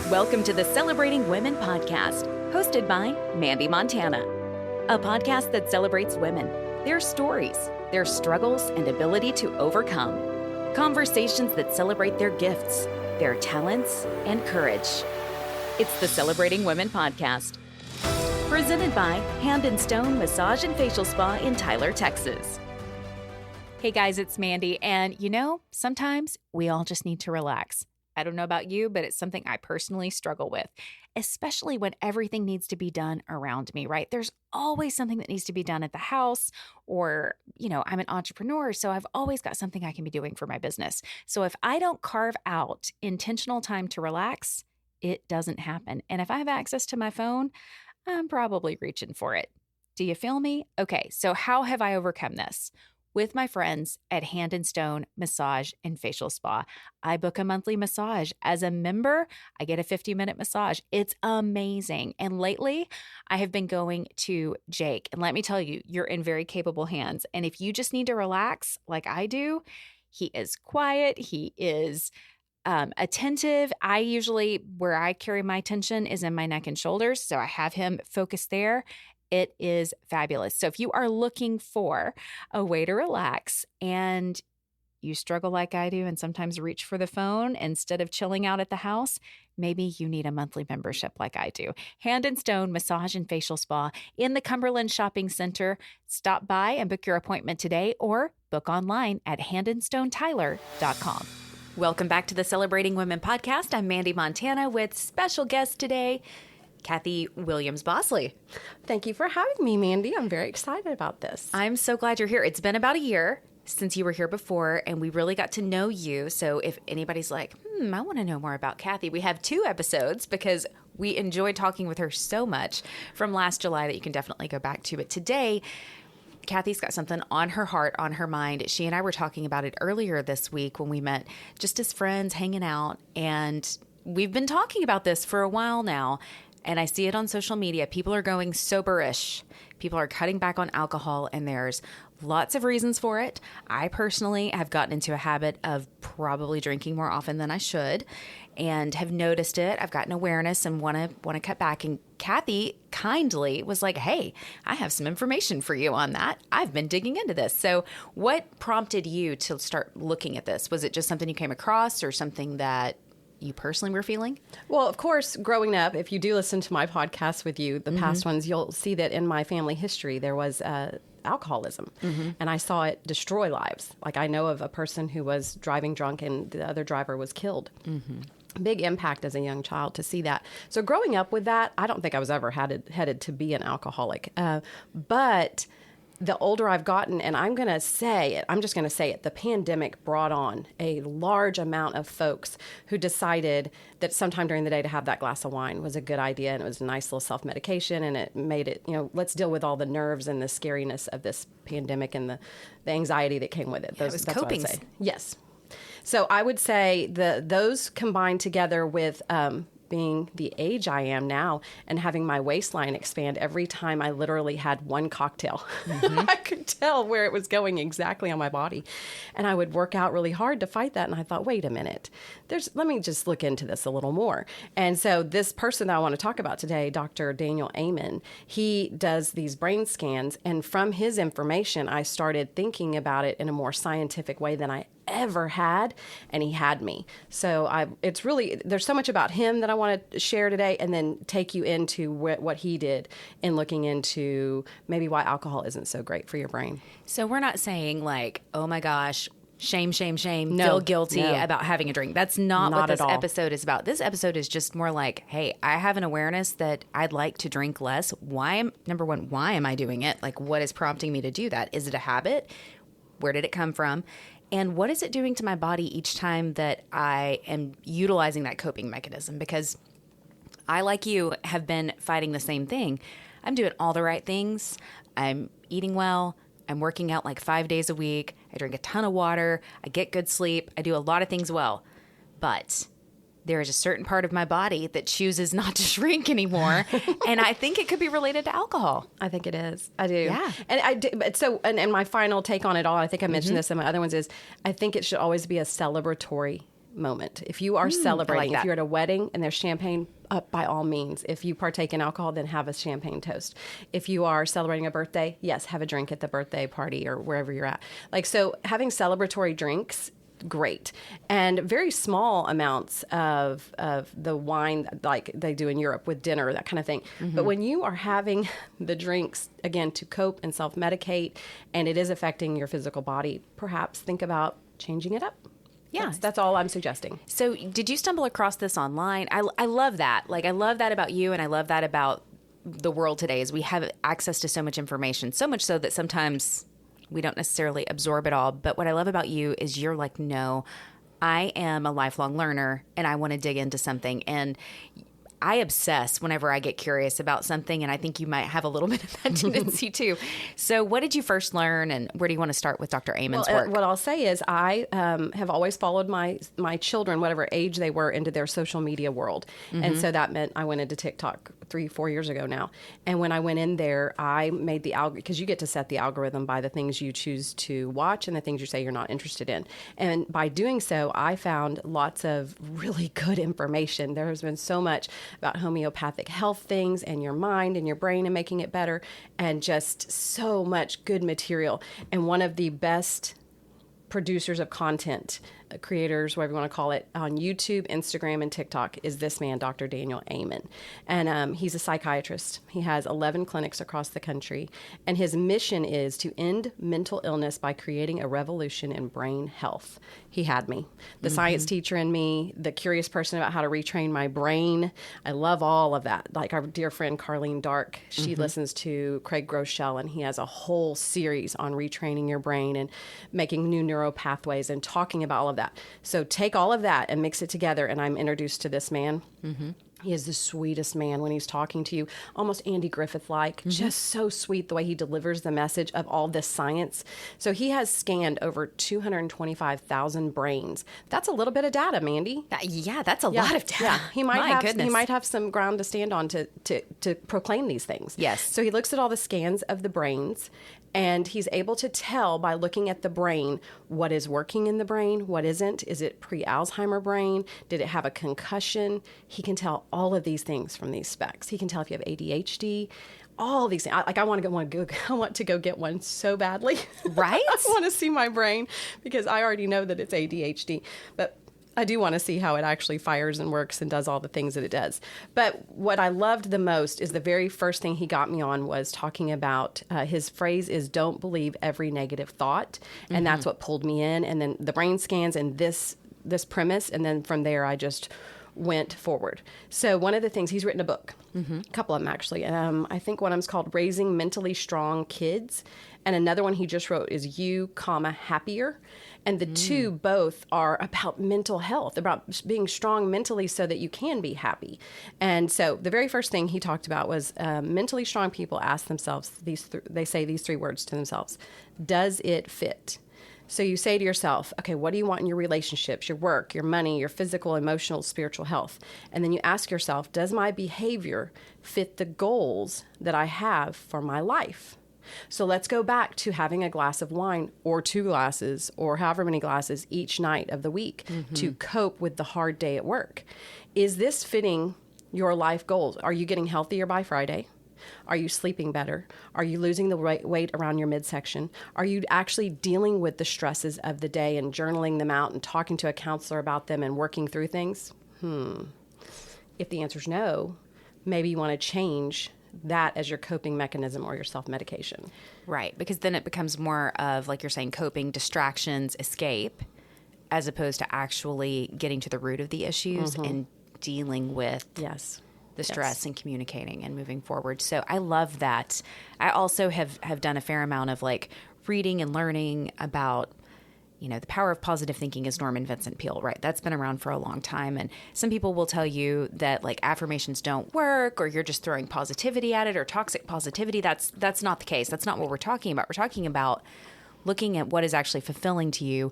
Welcome to the Celebrating Women podcast, hosted by Mandee Montana, a podcast that celebrates women, their stories, their struggles, and ability to overcome. Conversations that celebrate their gifts, their talents, and courage. It's the Celebrating Women podcast, presented by Hand and Stone Massage and Facial Spa in Tyler, Texas. Hey guys, it's Mandee, and sometimes we all just need to relax. I don't know about you, but it's something I personally struggle with, especially when everything needs to be done around me, right? There's always something that needs to be done at the house, or, I'm an entrepreneur, so I've always got something I can be doing for my business. So if I don't carve out intentional time to relax, it doesn't happen. And if I have access to my phone, I'm probably reaching for it. Do you feel me? Okay, so how have I overcome this? With my friends at Hand and Stone Massage and Facial Spa. I book a monthly massage. As a member, I get a 50-minute massage. It's amazing. And lately, I have been going to Jake. And let me tell you, you're in very capable hands. And if you just need to relax like I do, he is quiet. He is attentive. Where I carry my attention is in my neck and shoulders. So I have him focused there. It is fabulous. So if you are looking for a way to relax and you struggle like I do and sometimes reach for the phone instead of chilling out at the house, maybe you need a monthly membership like I do. Hand and Stone Massage and Facial Spa in the Cumberland Shopping Center. Stop by and book your appointment today or book online at handandstonetyler.com. Welcome back to the Celebrating Women podcast. I'm Mandee Montana with special guest today, Kathy Williams Bosley. Thank you for having me, Mandee. I'm very excited about this. I'm so glad you're here. It's been about a year since you were here before, and we really got to know you. So if anybody's like, I want to know more about Kathy, we have 2 episodes because we enjoyed talking with her so much from last July that you can definitely go back to. But today, Kathy's got something on her heart, on her mind. She and I were talking about it earlier this week when we met just as friends hanging out. And we've been talking about this for a while now. And I see it on social media. People are going soberish. People are cutting back on alcohol, and there's lots of reasons for it. I personally have gotten into a habit of probably drinking more often than I should and have noticed it. I've gotten awareness and want to cut back. And Kathy kindly was like, hey, I have some information for you on that. I've been digging into this. So what prompted you to start looking at this? Was it just something you came across or something that you personally were feeling? Well, of course, growing up, if you do listen to my podcast with you, the past ones, you'll see that in my family history, there was alcoholism, and I saw it destroy lives. Like I know of a person who was driving drunk and the other driver was killed. Big impact as a young child to see that. So growing up with that, I don't think I was ever headed to be an alcoholic. But the older I've gotten, and I'm just going to say it, the pandemic brought on a large amount of folks who decided that sometime during the day to have that glass of wine was a good idea, and it was a nice little self-medication, and it made it, let's deal with all the nerves and the scariness of this pandemic and the anxiety that came with it. It was coping. Yes. So I would say those combined together with being the age I am now and having my waistline expand every time I literally had one cocktail. I could tell where it was going exactly on my body. And I would work out really hard to fight that. And I thought, wait a minute, let me just look into this a little more. And so this person that I want to talk about today, Dr. Daniel Amen, he does these brain scans. And from his information, I started thinking about it in a more scientific way than I ever had, and he had me. So it's really, there's so much about him that I want to share today, and then take you into what he did in looking into maybe why alcohol isn't so great for your brain. So we're not saying like, oh my gosh, shame, no, feel guilty about having a drink. That's not what this episode is about. This episode is just more like, hey, I have an awareness that I'd like to drink less. Number one, why am I doing it? Like, what is prompting me to do that? Is it a habit? Where did it come from? And what is it doing to my body each time that I am utilizing that coping mechanism? Because I, like you, have been fighting the same thing. I'm doing all the right things. I'm eating well. I'm working out like 5 days a week. I drink a ton of water. I get good sleep. I do a lot of things well. But there is a certain part of my body that chooses not to shrink anymore. And I think it could be related to alcohol. I think it is. I do. Yeah. And I do. So, and my final take on it all, I think I mentioned this in my other ones, is I think it should always be a celebratory moment. If you are celebrating, like if you're at a wedding and there's champagne, by all means. If you partake in alcohol, then have a champagne toast. If you are celebrating a birthday, yes, have a drink at the birthday party or wherever you're at. Like, so having celebratory drinks, great. And very small amounts of the wine, like they do in Europe with dinner, that kind of thing. But when you are having the drinks, again, to cope and self-medicate, and it is affecting your physical body, perhaps think about changing it up. Yeah. That's all I'm suggesting. So did you stumble across this online? I love that. Like, I love that about you, and I love that about the world today is we have access to so much information, so much so that sometimes we don't necessarily absorb it all. But what I love about you is you're like, no, I am a lifelong learner, and I want to dig into something. And I obsess whenever I get curious about something, and I think you might have a little bit of that tendency too. So what did you first learn, and where do you want to start with Dr. Amen's work? What I'll say is I have always followed my children, whatever age they were, into their social media world. And so that meant I went into TikTok 3-4 years ago now. And when I went in there, I made the algorithm, because you get to set the algorithm by the things you choose to watch and the things you say you're not interested in. And by doing so, I found lots of really good information. There has been so much about homeopathic health things and your mind and your brain and making it better, and just so much good material. And one of the best producers of content, creators, whatever you want to call it, on YouTube, Instagram, and TikTok is this man, Dr. Daniel Amen. And he's a psychiatrist. He has 11 clinics across the country. And his mission is to end mental illness by creating a revolution in brain health. He had me. The science teacher in me, the curious person about how to retrain my brain. I love all of that. Like our dear friend Carlene Dark, she listens to Craig Groeschel, and he has a whole series on retraining your brain and making new neural pathways and talking about all of that. So take all of that and mix it together, and I'm introduced to this man. He is the sweetest man when he's talking to you, almost Andy Griffith-like, just so sweet the way he delivers the message of all this science. So he has scanned over 225,000 brains. That's a little bit of data, Mandee. Yeah, that's a lot of data. Yeah. He might have some ground to stand on to proclaim these things. Yes. So he looks at all the scans of the brains, and he's able to tell by looking at the brain what is working in the brain, what isn't. Is it pre-Alzheimer brain? Did it have a concussion? He can tell all of these things from these specs. He can tell if you have ADHD, all these things. I want to go get one so badly. Right? I want to see my brain, because I already know that it's ADHD. But I do want to see how it actually fires and works and does all the things that it does. But what I loved the most is the very first thing he got me on was talking about, his phrase is, don't believe every negative thought. And that's what pulled me in. And then the brain scans and this premise. And then from there, I just went forward. So one of the things, he's written a book, a couple of them actually. I think one of them's called Raising Mentally Strong Kids. And another one he just wrote is You, Happier. And the two both are about mental health, about being strong mentally so that you can be happy. And so the very first thing he talked about was mentally strong people ask themselves, they say these 3 words to themselves: does it fit? So you say to yourself, okay, what do you want in your relationships, your work, your money, your physical, emotional, spiritual health? And then you ask yourself, does my behavior fit the goals that I have for my life? So let's go back to having a glass of wine or 2 glasses or however many glasses each night of the week to cope with the hard day at work. Is this fitting your life goals? Are you getting healthier by Friday? Are you sleeping better? Are you losing the weight around your midsection? Are you actually dealing with the stresses of the day and journaling them out and talking to a counselor about them and working through things? If the answer is no, maybe you want to change that as your coping mechanism or your self-medication. Right, because then it becomes more of, like you're saying, coping, distractions, escape, as opposed to actually getting to the root of the issues and dealing with the stress and communicating and moving forward. So I love that. I also have done a fair amount of like reading and learning about, the power of positive thinking is Norman Vincent Peale, right? That's been around for a long time. And some people will tell you that like affirmations don't work, or you're just throwing positivity at it, or toxic positivity. That's not the case. That's not what we're talking about. We're talking about looking at what is actually fulfilling to you.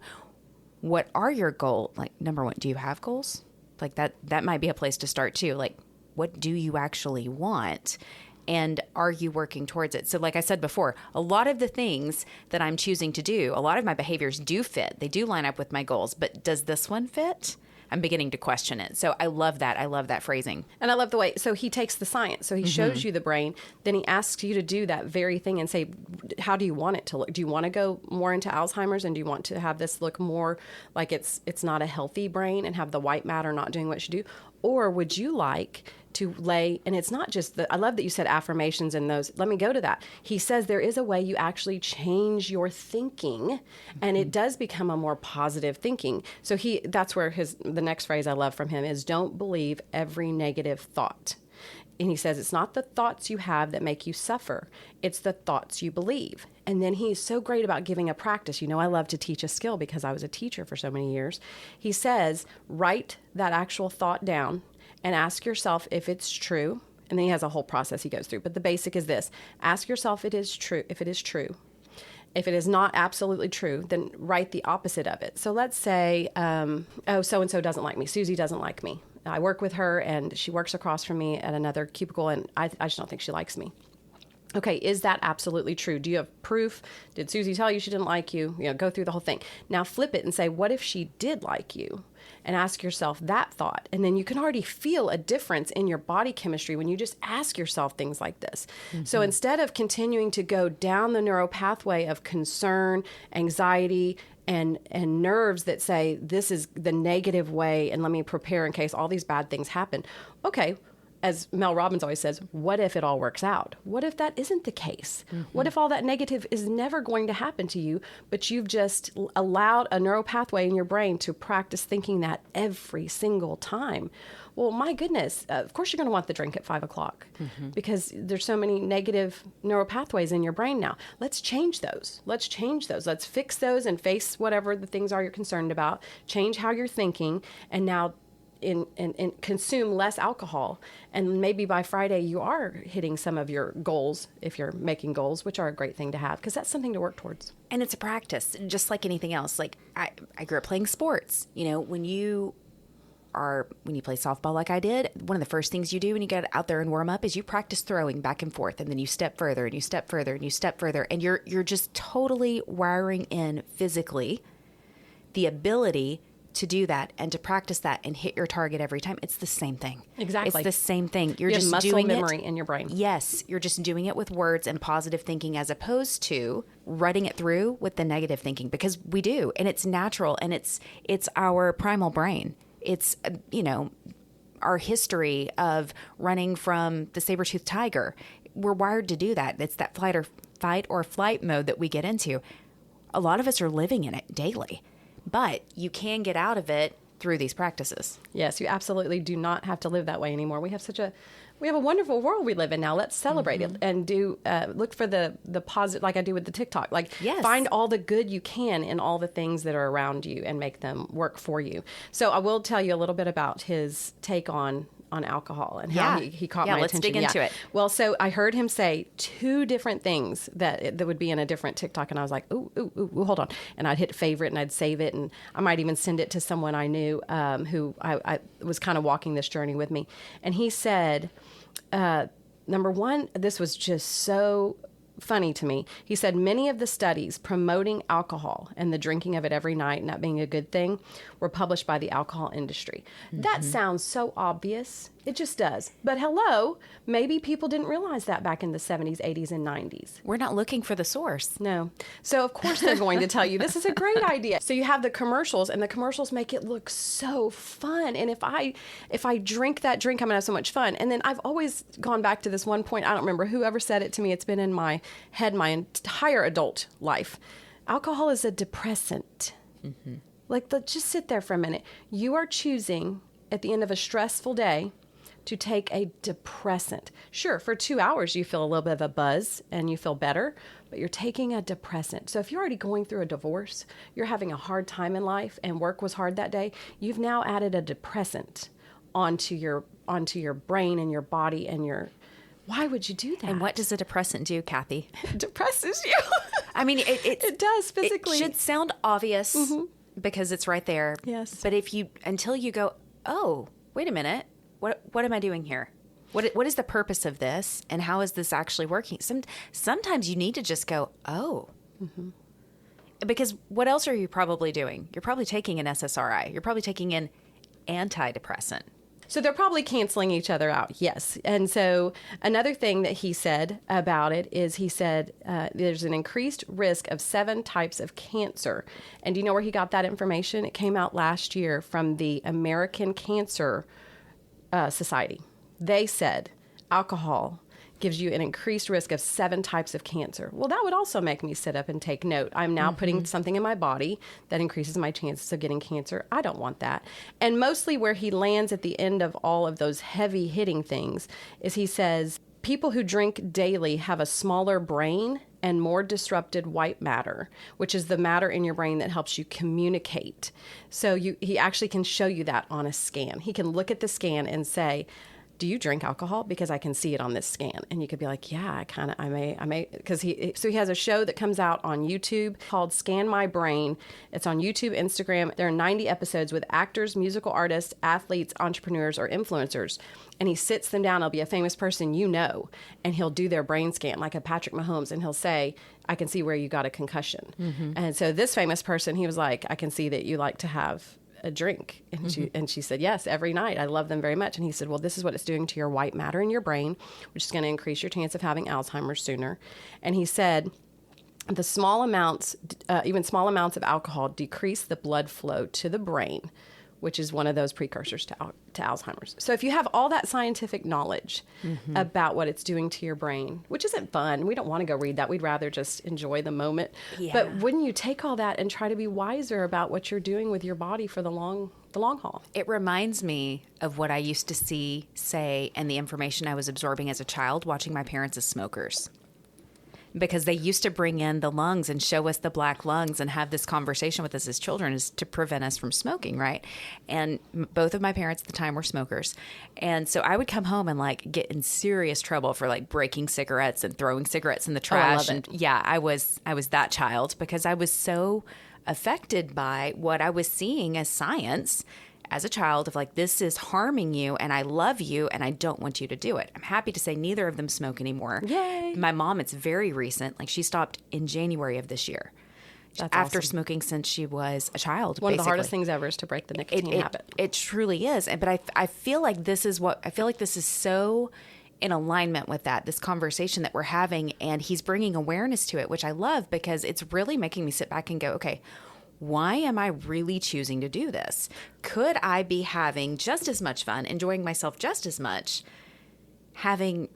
What are your goals? Like, number one, do you have goals? Like that might be a place to start too. Like, what do you actually want? And are you working towards it? So like I said before, a lot of the things that I'm choosing to do, a lot of my behaviors do fit. They do line up with my goals. But does this one fit? I'm beginning to question it. So I love that. I love that phrasing. And I love the way, so he takes the science. So he shows you the brain, then he asks you to do that very thing and say, how do you want it to look? Do you want to go more into Alzheimer's, and do you want to have this look more like it's not a healthy brain and have the white matter not doing what it should do? Or would you like to lay, and it's not just I love that you said affirmations and those. Let me go to that. He says there is a way you actually change your thinking, and it does become a more positive thinking. So that's where the next phrase I love from him is, don't believe every negative thought. And he says it's not the thoughts you have that make you suffer. It's the thoughts you believe. And then he's so great about giving a practice. You know, I love to teach a skill because I was a teacher for so many years. He says, write that actual thought down and ask yourself if it's true. And then he has a whole process he goes through. But the basic is this. Ask yourself if it is true. If it is not absolutely true, then write the opposite of it. So let's say, so-and-so doesn't like me. Susie doesn't like me. I work with her, and she works across from me at another cubicle, and I just don't think she likes me. Okay, is that absolutely true? Do you have proof? Did Susie tell you she didn't like you? Go through the whole thing. Now flip it and say, what if she did like you? And ask yourself that thought. And then you can already feel a difference in your body chemistry when you just ask yourself things like this. Mm-hmm. So instead of continuing to go down the neural pathway of concern, anxiety, and nerves that say this is the negative way and let me prepare in case all these bad things happen. Okay, as Mel Robbins always says, what if it all works out? What if that isn't the case? Mm-hmm. What if all that negative is never going to happen to you, but you've just allowed a neural pathway in your brain to practice thinking that every single time? Well, my goodness, of course you're going to want the drink at 5 o'clock because there's so many negative neural pathways in your brain now. Let's change those. Let's fix those and face whatever the things are you're concerned about. Change how you're thinking, and now in consume less alcohol. And maybe by Friday you are hitting some of your goals, if you're making goals, which are a great thing to have because that's something to work towards. And it's a practice, just like anything else. Like I grew up playing sports. When you play softball like I did, one of the first things you do when you get out there and warm up is you practice throwing back and forth, and then you step further and you step further and you step further, and you're just totally wiring in physically the ability to do that and to practice that and hit your target every time. It's the same thing. Exactly. It's the same thing. You're just muscle doing memory in your brain. Yes. You're just doing it with words and positive thinking as opposed to running it through with the negative thinking, because we do. And it's natural, and it's our primal brain. It's, our history of running from the saber-toothed tiger. We're wired to do that. It's that fight or flight mode that we get into. A lot of us are living in it daily. But you can get out of it through these practices. Yes, you absolutely do not have to live that way anymore. We have a wonderful world we live in now. Let's celebrate it and do look for the positive, like I do with the TikTok. Find all the good you can in all the things that are around you and make them work for you. So I will tell you a little bit about his take on alcohol and how he caught my attention. Let's dig into it. Well, so I heard him say 2 different things that would be in a different TikTok, and I was like, ooh, hold on. And I'd hit favorite and I'd save it, and I might even send it to someone I knew who I was kind of walking this journey with me. And he said, number 1, this was just so funny to me. He said many of the studies promoting alcohol and the drinking of it every night not being a good thing were published by the alcohol industry. That sounds so obvious. It just does. But hello, maybe people didn't realize that back in the 70s, 80s, and 90s. We're not looking for the source. No. So of course they're going to tell you, this is a great idea. So you have the commercials, and the commercials make it look so fun. And if I drink that drink, I'm going to have so much fun. And then I've always gone back to this one point. I don't remember whoever said it to me. It's been in my head my entire adult life. Alcohol is a depressant. Just sit there for a minute. You are choosing at the end of a stressful day to take a depressant. Sure, for 2 hours you feel a little bit of a buzz and you feel better, but you're taking a depressant. So if you're already going through a divorce, you're having a hard time in life, and work was hard that day, you've now added a depressant onto your brain and your body and your... Why would you do that? And what does a depressant do, Kathy? It depresses you. I mean, it does physically. It should sound obvious because it's right there. Yes. But until you go, oh, wait a minute. What am I doing here? What is the purpose of this, and how is this actually working? Sometimes you need to just go, oh. Because what else are you probably doing? You're probably taking an SSRI. You're probably taking in antidepressant. So they're probably canceling each other out, yes. And so another thing that he said about it is he said there's an increased risk of 7 types of cancer. And do you know where he got that information? It came out last year from the American Cancer Society. They said alcohol gives you an increased risk of 7 types of cancer. Well, that would also make me sit up and take note. I'm now putting something in my body that increases my chances of getting cancer. I don't want that. And mostly where he lands at the end of all of those heavy hitting things is he says, people who drink daily have a smaller brain and more disrupted white matter, which is the matter in your brain that helps you communicate. So he actually can show you that on a scan. He can look at the scan and say, do you drink alcohol? Because I can see it on this scan. And you could be like, yeah, I may, because he has a show that comes out on YouTube called Scan My Brain. It's on YouTube, Instagram. There are 90 episodes with actors, musical artists, athletes, entrepreneurs, or influencers. And he sits them down. It'll be a famous person you know, and he'll do their brain scan, like a Patrick Mahomes, and he'll say, I can see where you got a concussion. And so this famous person, he was like, I can see that you like to have a drink. And she said, yes, every night. I love them very much. And he said, well, this is what it's doing to your white matter in your brain, which is going to increase your chance of having Alzheimer's sooner. And he said, the small amounts, even small amounts of alcohol decrease the blood flow to the brain, which is one of those precursors to Alzheimer's. So if you have all that scientific knowledge about what it's doing to your brain, which isn't fun, we don't want to go read that. We'd rather just enjoy the moment. Yeah. But wouldn't you take all that and try to be wiser about what you're doing with your body for the long haul? It reminds me of what I used to say, and the information I was absorbing as a child watching my parents as smokers. Because they used to bring in the lungs and show us the black lungs and have this conversation with us as children is to prevent us from smoking, right? And both of my parents at the time were smokers. And so I would come home and like get in serious trouble for like breaking cigarettes and throwing cigarettes in the trash. Oh, I love it. And yeah, I was that child because I was so affected by what I was seeing as science as a child of like, this is harming you and I love you and I don't want you to do it. I'm happy to say neither of them smoke anymore. Yay. My mom, it's very recent. Like she stopped in January of this year. That's after awesome. Smoking since she was a child. One of the hardest things ever is to break the nicotine habit. It truly is. But I feel like this is so in alignment with this conversation that we're having, and he's bringing awareness to it, which I love because it's really making me sit back and go, okay, why am I really choosing to do this? Could I be having just as much fun, enjoying myself just as much, having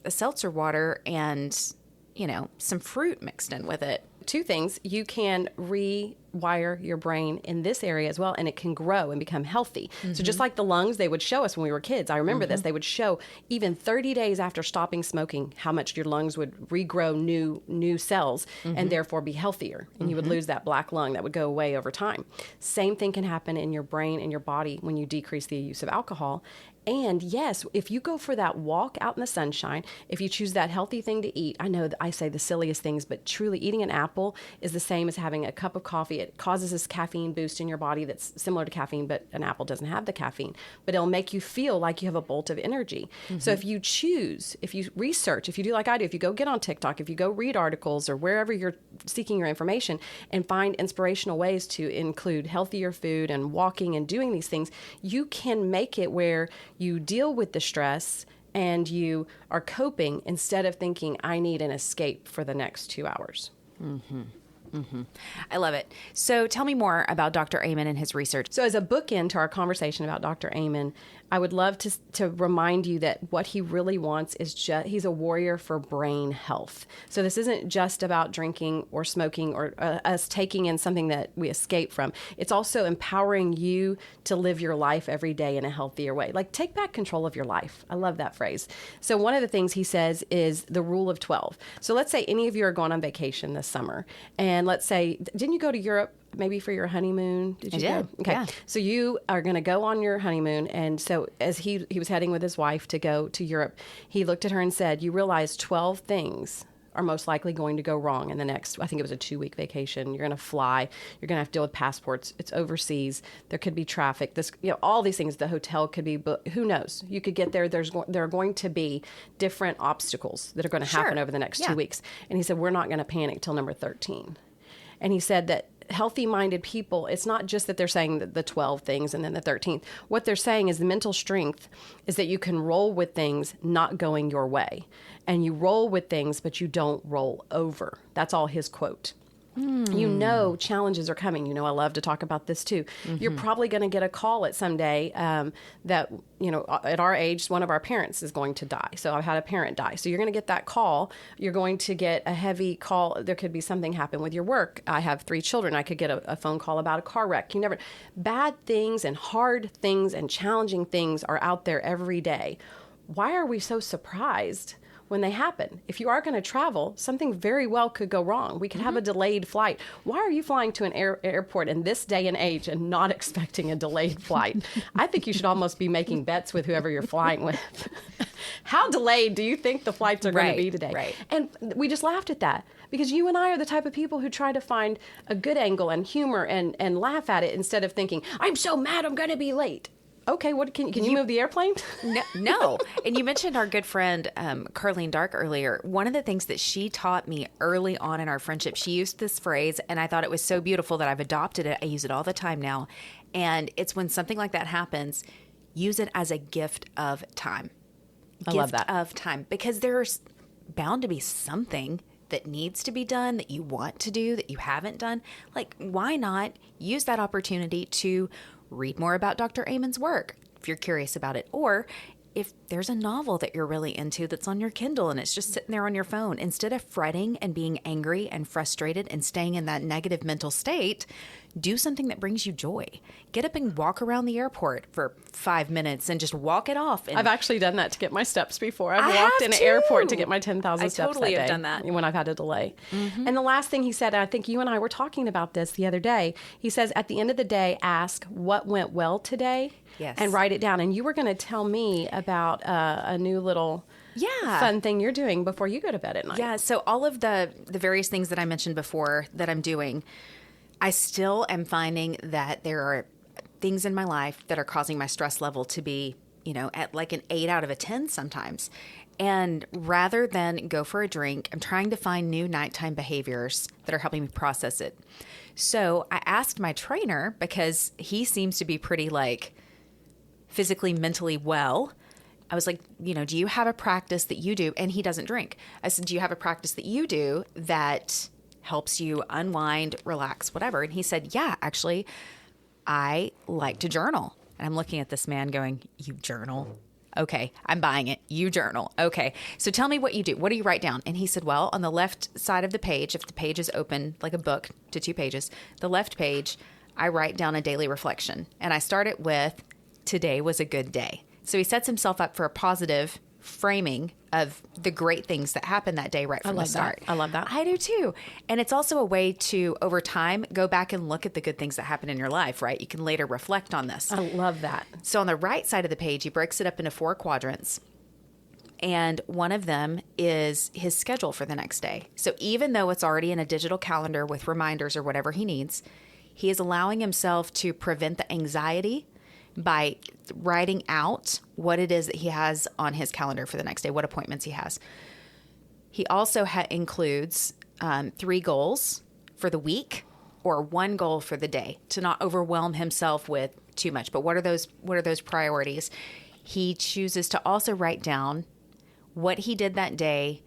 a seltzer water and, some fruit mixed in with it? 2 things. You can rewire your brain in this area as well, and it can grow and become healthy. So just like the lungs, they would show us when we were kids. I remember this. They would show even 30 days after stopping smoking how much your lungs would regrow new cells and therefore be healthier. And you would lose that black lung that would go away over time. Same thing can happen in your brain and your body when you decrease the use of alcohol. And yes, if you go for that walk out in the sunshine, if you choose that healthy thing to eat, I know that I say the silliest things, but truly eating an apple is the same as having a cup of coffee. It causes this caffeine boost in your body that's similar to caffeine, but an apple doesn't have the caffeine. But it'll make you feel like you have a bolt of energy. So if you choose, if you research, if you do like I do, if you go get on TikTok, if you go read articles or wherever you're seeking your information and find inspirational ways to include healthier food and walking and doing these things, you can make it where you deal with the stress and you are coping instead of thinking, I need an escape for the next 2 hours. I love it. So tell me more about Dr. Amen and his research. So as a bookend to our conversation about Dr. Amen, I would love to remind you that what he really wants is he's a warrior for brain health. So this isn't just about drinking or smoking or us taking in something that we escape from. It's also empowering you to live your life every day in a healthier way. Like take back control of your life. I love that phrase. So one of the things he says is the rule of 12. So let's say any of you are going on vacation this summer, and let's say, didn't you go to Europe maybe for your honeymoon? Did you go? Okay. Yeah. So you are going to go on your honeymoon. And so as he was heading with his wife to go to Europe, he looked at her and said, you realize 12 things are most likely going to go wrong in the next, I think it was a 2-week vacation. You're going to fly. You're going to have to deal with passports. It's overseas. There could be traffic. All these things. The hotel could be, who knows? You could get there. There are going to be different obstacles that are going to happen over the next 2 weeks. And he said, we're not going to panic till number 13. And he said that healthy-minded people, it's not just that they're saying the 12 things and then the 13th. What they're saying is the mental strength is that you can roll with things not going your way. And you roll with things, but you don't roll over. That's all his quote. You know challenges are coming. You know, I love to talk about this too. You're probably going to get a call at some day that, you know, at our age, one of our parents is going to die. So I've had a parent die. So you're going to get that call. You're going to get a heavy call. There could be something happen with your work. I have 3 children. I could get a phone call about a car wreck. Bad things and hard things and challenging things are out there every day. Why are we so surprised when they happen? If you are going to travel, something very well could go wrong. We could have a delayed flight. Why are you flying to an airport in this day and age and not expecting a delayed flight? I think you should almost be making bets with whoever you're flying with. How delayed do you think the flights are going to be today? Right. And we just laughed at that because you and I are the type of people who try to find a good angle and humor and laugh at it instead of thinking, I'm so mad I'm going to be late. Okay, what can you move the airplane? No. And you mentioned our good friend, Carlene Dark, earlier. One of the things that she taught me early on in our friendship, she used this phrase, and I thought it was so beautiful that I've adopted it. I use it all the time now. And it's when something like that happens, use it as a gift of time. I love that. Gift of time. Because there's bound to be something that needs to be done, that you want to do, that you haven't done. Like, why not use that opportunity to read more about Dr. Amen's work if you're curious about it, or if there's a novel that you're really into that's on your Kindle and it's just sitting there on your phone, instead of fretting and being angry and frustrated and staying in that negative mental state, do something that brings you joy. Get up and walk around the airport for 5 minutes and just walk it off. And I've actually done that to get my steps before. I've walked in an airport to get my 10,000 steps totally that have day done that. when I've had a delay. And the last thing he said, and I think you and I were talking about this the other day, he says, at the end of the day, ask what went well today. Yes. And write it down. And you were going to tell me about a new little fun thing you're doing before you go to bed at night. Yeah, so all of the various things that I mentioned before that I'm doing, I still am finding that there are things in my life that are causing my stress level to be, you know, at like an 8 out of a 10 sometimes. And rather than go for a drink, I'm trying to find new nighttime behaviors that are helping me process it. So I asked my trainer, because he seems to be pretty like physically, mentally well. I was like, you know, do you have a practice that you do? And he doesn't drink. I said, do you have a practice that you do that helps you unwind, relax, whatever? And he said, yeah, actually, I like to journal. And I'm looking at this man going, you journal? Okay, I'm buying it. You journal. Okay, so tell me what you do. What do you write down? And he said, well, on the left side of the page, if the page is open, like a book to 2 pages, the left page, I write down a daily reflection. And I start it with, today was a good day. So he sets himself up for a positive framing of the great things that happened that day right from the start. I love that. I do too. And it's also a way to, over time, go back and look at the good things that happen in your life, right? You can later reflect on this. I love that. So on the right side of the page, he breaks it up into 4 quadrants. And one of them is his schedule for the next day. So even though it's already in a digital calendar with reminders or whatever he needs, he is allowing himself to prevent the anxiety by writing out what it is that he has on his calendar for the next day, what appointments he has. He also includes 3 goals for the week or 1 goal for the day to not overwhelm himself with too much. But what are those priorities? He chooses to also write down what he did that day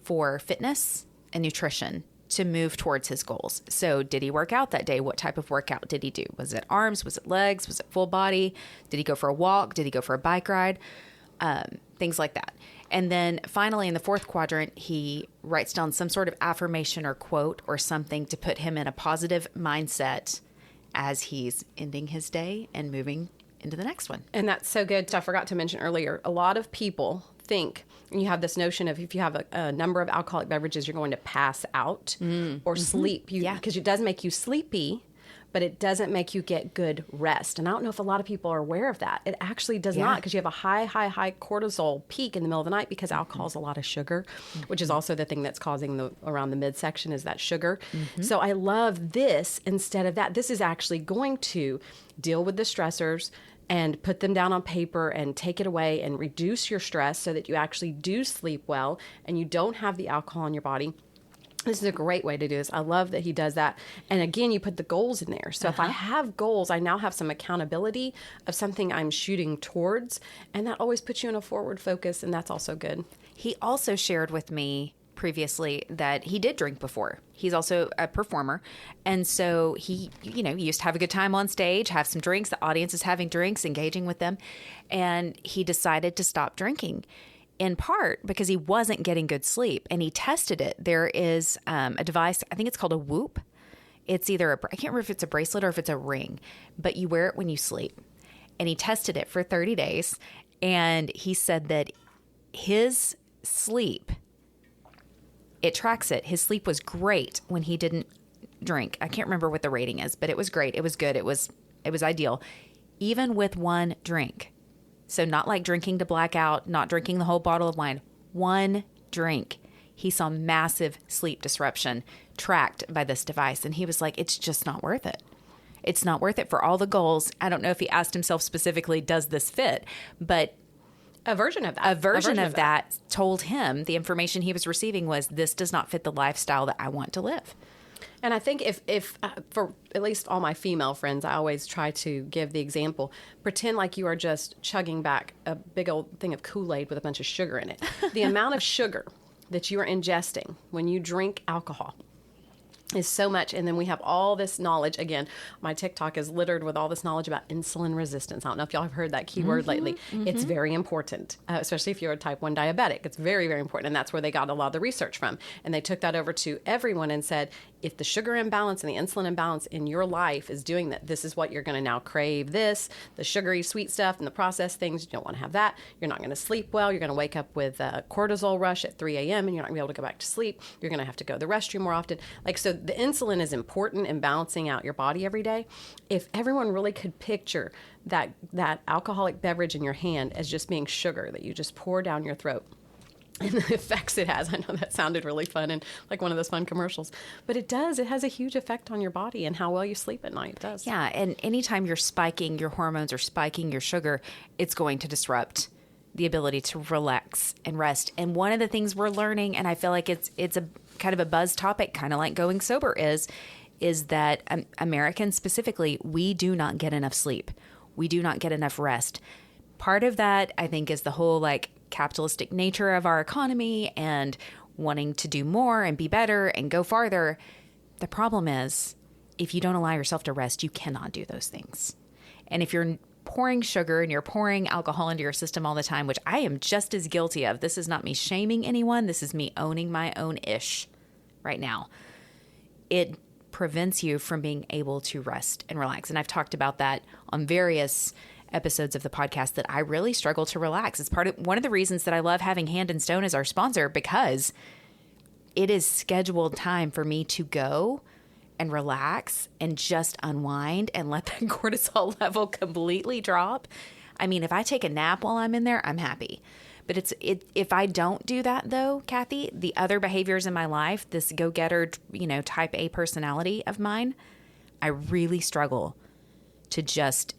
for fitness and nutrition to move towards his goals. So did he work out that day? What type of workout did he do? Was it arms? Was it legs? Was it full body? Did he go for a walk? Did he go for a bike ride? Things like that. And then finally, in the 4th quadrant, he writes down some sort of affirmation or quote or something to put him in a positive mindset as he's ending his day and moving into the next one. And that's so good. So I forgot to mention earlier, a lot of people think, and you have this notion of if you have a number of alcoholic beverages, you're going to pass out or sleep. Because it does make you sleepy, but it doesn't make you get good rest. And I don't know if a lot of people are aware of that. It actually does not, because you have a high cortisol peak in the middle of the night because alcohol is a lot of sugar, which is also the thing that's causing around the midsection is that sugar. So I love this instead of that. This is actually going to deal with the stressors and put them down on paper and take it away and reduce your stress so that you actually do sleep well and you don't have the alcohol in your body. This is a great way to do this. I love that he does that. And again, you put the goals in there. So if I have goals, I now have some accountability of something I'm shooting towards. And that always puts you in a forward focus. And that's also good. He also shared with me previously that he did drink before. He's also a performer. And so he, used to have a good time on stage, have some drinks. The audience is having drinks, engaging with them. And he decided to stop drinking, in part because he wasn't getting good sleep, and he tested it. There is a device, I think it's called a Whoop. It's either I can't remember if it's a bracelet or if it's a ring, but you wear it when you sleep. And he tested it for 30 days, and he said that his sleep, it tracks it. His sleep was great when he didn't drink. I can't remember what the rating is, but it was great. It was good. It was ideal, even with one drink. So not like drinking to black out, not drinking the whole bottle of wine, one drink. He saw massive sleep disruption tracked by this device. And he was like, it's just not worth it. It's not worth it for all the goals. I don't know if he asked himself specifically, does this fit? But a version of that. A version of that told him the information he was receiving was, this does not fit the lifestyle that I want to live. And I think if for at least all my female friends, I always try to give the example, pretend like you are just chugging back a big old thing of Kool-Aid with a bunch of sugar in it. The amount of sugar that you are ingesting when you drink alcohol is so much. And then we have all this knowledge. Again, my TikTok is littered with all this knowledge about insulin resistance. I don't know if y'all have heard that keyword lately. It's very important, especially if you're a type 1 diabetic. It's very, very important. And that's where they got a lot of the research from. And they took that over to everyone and said, if the sugar imbalance and the insulin imbalance in your life is doing that, this is what you're going to now crave this, the sugary sweet stuff and the processed things. You don't want to have that. You're not going to sleep well. You're going to wake up with a cortisol rush at 3 a.m. and you're not going to be able to go back to sleep. You're going to have to go to the restroom more often. So the insulin is important in balancing out your body every day. If everyone really could picture that alcoholic beverage in your hand as just being sugar that you just pour down your throat, and the effects it has. I know that sounded really fun and like one of those fun commercials, but it does. It has a huge effect on your body and how well you sleep at night. It does. Yeah, and anytime you're spiking your hormones or spiking your sugar, it's going to disrupt the ability to relax and rest. And one of the things we're learning, and I feel like it's a kind of a buzz topic, kind of like going sober, is that Americans specifically, we do not get enough sleep. We do not get enough rest. Part of that, I think, is the whole capitalistic nature of our economy and wanting to do more and be better and go farther. The problem is, if you don't allow yourself to rest, you cannot do those things. And if you're pouring sugar and you're pouring alcohol into your system all the time, which I am just as guilty of. This is not me shaming anyone. This is me owning my own ish right now. It prevents you from being able to rest and relax. And I've talked about that on various episodes of the podcast, that I really struggle to relax. It's one of the reasons that I love having Hand and Stone as our sponsor, because it is scheduled time for me to go and relax and just unwind and let that cortisol level completely drop. I mean, if I take a nap while I'm in there, I'm happy. But if I don't do that, though, Kathy, the other behaviors in my life, this go-getter, type A personality of mine, I really struggle to just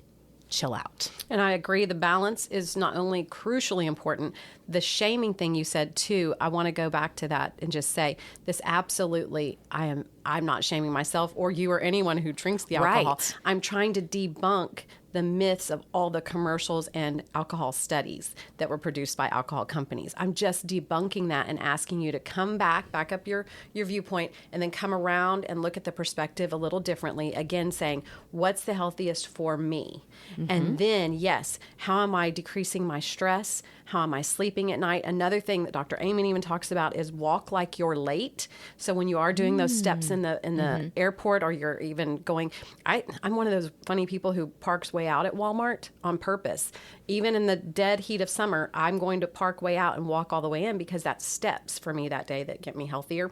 chill out. And I agree. The balance is not only crucially important, the shaming thing you said too, I want to go back to that and just say this absolutely, I'm not shaming myself or you or anyone who drinks the alcohol. Right. I'm trying to debunk the myths of all the commercials and alcohol studies that were produced by alcohol companies. I'm just debunking that and asking you to come back up your viewpoint, and then come around and look at the perspective a little differently. Again, saying, what's the healthiest for me? Mm-hmm. And then, yes, how am I decreasing my stress? How am I sleeping at night? Another thing that Dr. Amen even talks about is walk like you're late. So when you are doing those steps in the airport, or you're even going, I'm one of those funny people who parks way out at Walmart on purpose. Even in the dead heat of summer, I'm going to park way out and walk all the way in, because that's steps for me that day that get me healthier.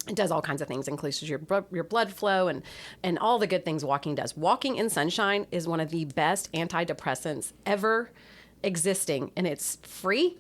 It does all kinds of things, increases your blood flow and all the good things walking does. Walking in sunshine is one of the best antidepressants ever existing, and it's free.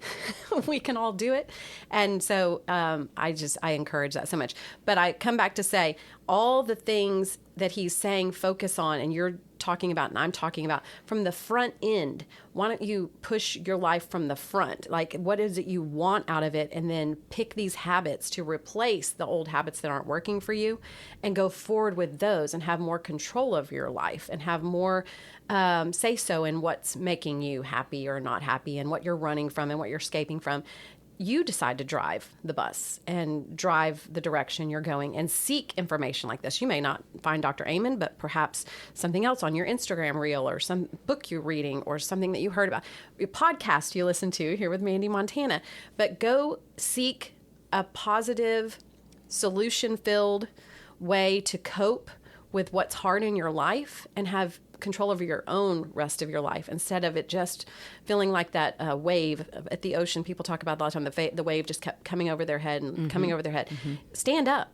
We can all do it. And so I encourage that so much. But I come back to say all the things that he's saying focus on, and you're talking about and I'm talking about from the front end. Why don't you push your life from the front? Like, what is it you want out of it? And then pick these habits to replace the old habits that aren't working for you and go forward with those and have more control of your life and have more say so in what's making you happy or not happy and what you're running from and what you're escaping from. You decide to drive the bus and drive the direction you're going and seek information like this. You may not find Dr. Amen, but perhaps something else on your Instagram reel or some book you're reading or something that you heard about, your podcast you listen to here with Mandee Montana. But go seek a positive, solution-filled way to cope with what's hard in your life and have control over your own rest of your life instead of it just feeling like that wave at the ocean. People talk about a lot of time, the wave just kept coming over their head and coming over their head. Stand up,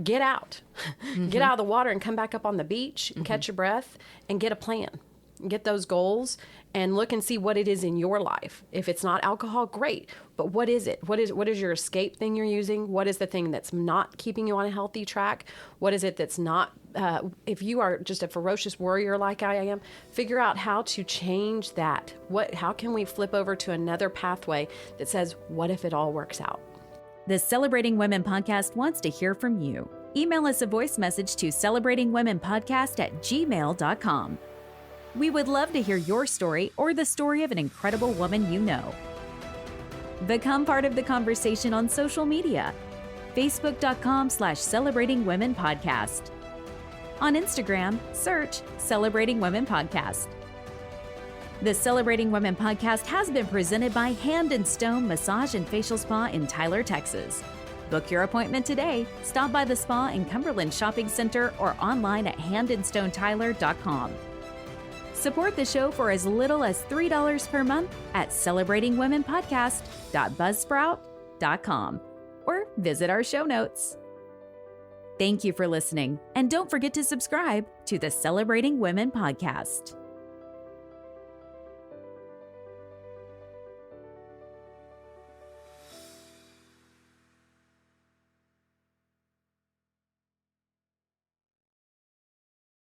get out, get out of the water and come back up on the beach and catch your breath and get a plan. Get those goals and look and see what it is in your life. If it's not alcohol, great. But what is it? What is your escape thing you're using? What is the thing that's not keeping you on a healthy track? What is it that's not, if you are just a ferocious warrior like I am, figure out how to change that. How can we flip over to another pathway that says, what if it all works out? The Celebrating Women podcast wants to hear from you. Email us a voice message to celebratingwomenpodcast@gmail.com. We would love to hear your story or the story of an incredible woman you know. Become part of the conversation on social media. Facebook.com/Celebrating Women Podcast. On Instagram, search Celebrating Women Podcast. The Celebrating Women Podcast has been presented by Hand and Stone Massage and Facial Spa in Tyler, Texas. Book your appointment today. Stop by the spa in Cumberland Shopping Center or online at handandstonetyler.com. Support the show for as little as $3 per month at celebratingwomenpodcast.buzzsprout.com or visit our show notes. Thank you for listening, and don't forget to subscribe to the Celebrating Women Podcast.